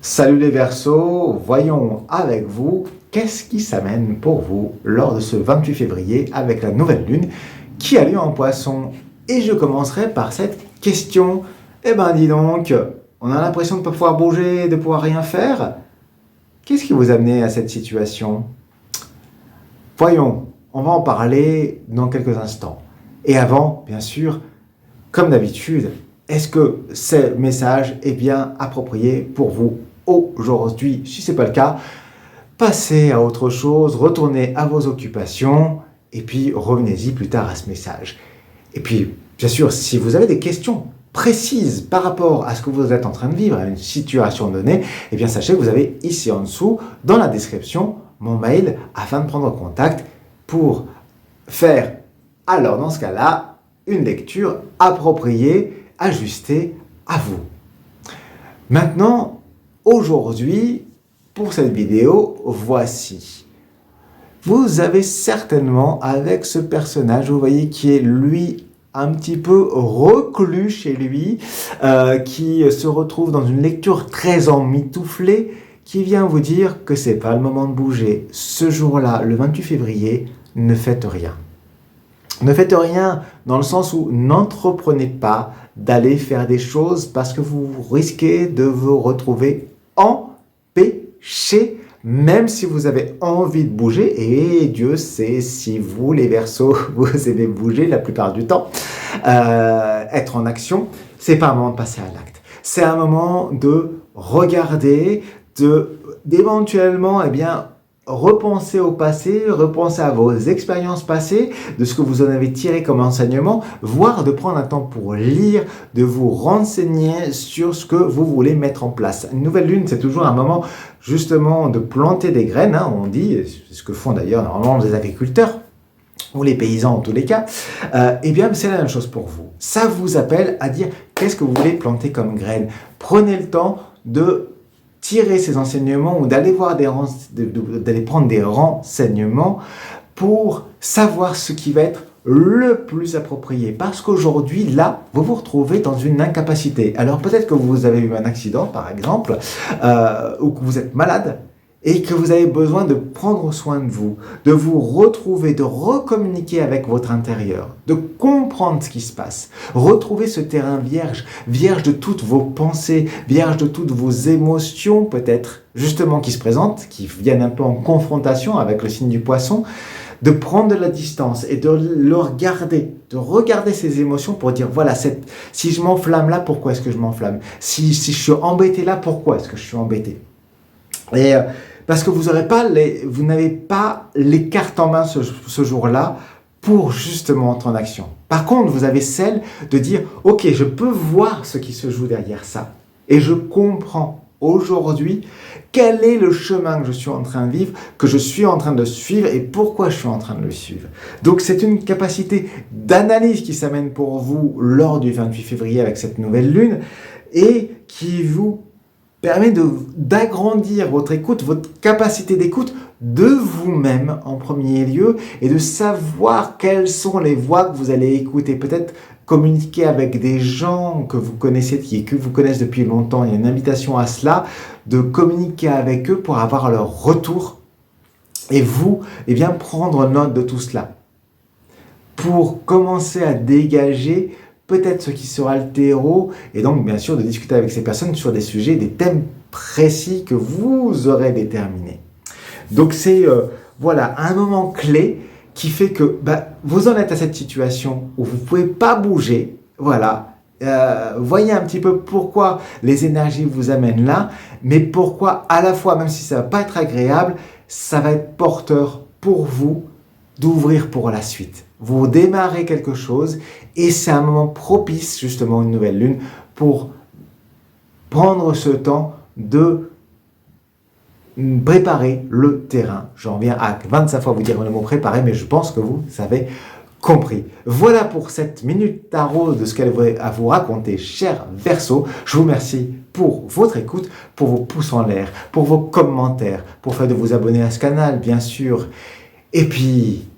Salut les Verseaux, voyons avec vous qu'est-ce qui s'amène pour vous lors de ce 28 février avec la nouvelle lune qui a lieu en Poisson. Et je commencerai par cette question. Eh ben dis donc, on a l'impression de ne pas pouvoir bouger, de pouvoir rien faire. Qu'est-ce qui vous a amené à cette situation? Voyons, on va en parler dans quelques instants. Et avant, bien sûr, comme d'habitude, est-ce que ce message est bien approprié pour vous aujourd'hui? Si ce n'est pas le cas, passez à autre chose, retournez à vos occupations et puis revenez-y plus tard à ce message. Et puis, bien sûr, si vous avez des questions précises par rapport à ce que vous êtes en train de vivre, à une situation donnée, eh bien sachez que vous avez ici en dessous, dans la description, mon mail afin de prendre contact pour faire, alors dans ce cas-là, une lecture appropriée, ajustée à vous. Maintenant, aujourd'hui, pour cette vidéo, voici. Vous avez certainement, avec ce personnage, vous voyez, qui est lui, un petit peu reclus chez lui, qui se retrouve dans une lecture très emmitouflée, qui vient vous dire que c'est pas le moment de bouger. Ce jour-là, le 28 février, ne faites rien. Ne faites rien dans le sens où n'entreprenez pas d'aller faire des choses parce que vous risquez de vous retrouver empêché, même si vous avez envie de bouger. Et Dieu sait si vous, les Verseaux, vous aimez bouger la plupart du temps, être en action, c'est pas un moment de passer à l'acte. C'est un moment de regarder, d'éventuellement, repenser au passé, repenser à vos expériences passées, de ce que vous en avez tiré comme enseignement, voire de prendre un temps pour lire, de vous renseigner sur ce que vous voulez mettre en place. Une nouvelle lune, c'est toujours un moment justement de planter des graines, on dit, c'est ce que font d'ailleurs normalement les agriculteurs, ou les paysans en tous les cas, eh bien c'est la même chose pour vous. Ça vous appelle à dire qu'est-ce que vous voulez planter comme graines. Prenez le temps de tirer ces enseignements ou d'aller prendre des renseignements pour savoir ce qui va être le plus approprié. Parce qu'aujourd'hui, là, vous vous retrouvez dans une incapacité. Alors peut-être que vous avez eu un accident, par exemple, ou que vous êtes malade, et que vous avez besoin de prendre soin de vous retrouver, de recommuniquer avec votre intérieur, de comprendre ce qui se passe, retrouver ce terrain vierge, vierge de toutes vos pensées, vierge de toutes vos émotions peut-être, justement qui se présentent, qui viennent un peu en confrontation avec le signe du Poisson, de prendre de la distance et de le regarder, de regarder ces émotions pour dire, voilà, si je m'enflamme là, pourquoi est-ce que je m'enflamme? Si je suis embêté là, pourquoi est-ce que je suis embêté? Et parce que vous n'avez pas les cartes en main ce jour-là pour justement entrer en action. Par contre, vous avez celle de dire, ok, je peux voir ce qui se joue derrière ça. Et je comprends aujourd'hui quel est le chemin que je suis en train de vivre, que je suis en train de suivre et pourquoi je suis en train de le suivre. Donc c'est une capacité d'analyse qui s'amène pour vous lors du 28 février avec cette nouvelle lune et qui vous permet d'agrandir votre écoute, votre capacité d'écoute de vous-même en premier lieu et de savoir quelles sont les voix que vous allez écouter. Peut-être communiquer avec des gens que vous connaissez, que vous connaissez depuis longtemps. Il y a une invitation à cela, de communiquer avec eux pour avoir leur retour et vous, prendre note de tout cela. Pour commencer à dégager peut-être ce qui sera le terreau, et donc bien sûr de discuter avec ces personnes sur des sujets, des thèmes précis que vous aurez déterminés. Donc c'est un moment clé qui fait que vous en êtes à cette situation où vous ne pouvez pas bouger, voyez un petit peu pourquoi les énergies vous amènent là, mais pourquoi à la fois, même si ça ne va pas être agréable, ça va être porteur pour vous d'ouvrir pour la suite. Vous démarrez quelque chose et c'est un moment propice, justement, une nouvelle lune, pour prendre ce temps de préparer le terrain. J'en viens à 25 fois vous dire le mot préparer, mais je pense que vous avez compris. Voilà pour cette minute tarot de ce qu'elle avait à vous raconter, chers Verseaux. Je vous remercie pour votre écoute, pour vos pouces en l'air, pour vos commentaires, pour faire de vous abonner à ce canal, bien sûr. Et puis,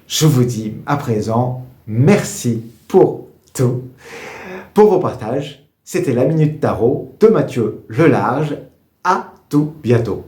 je vous dis à présent, merci pour tout, pour vos partages, C'était la Minute Tarot de Mathieu Lelarge. À tout bientôt.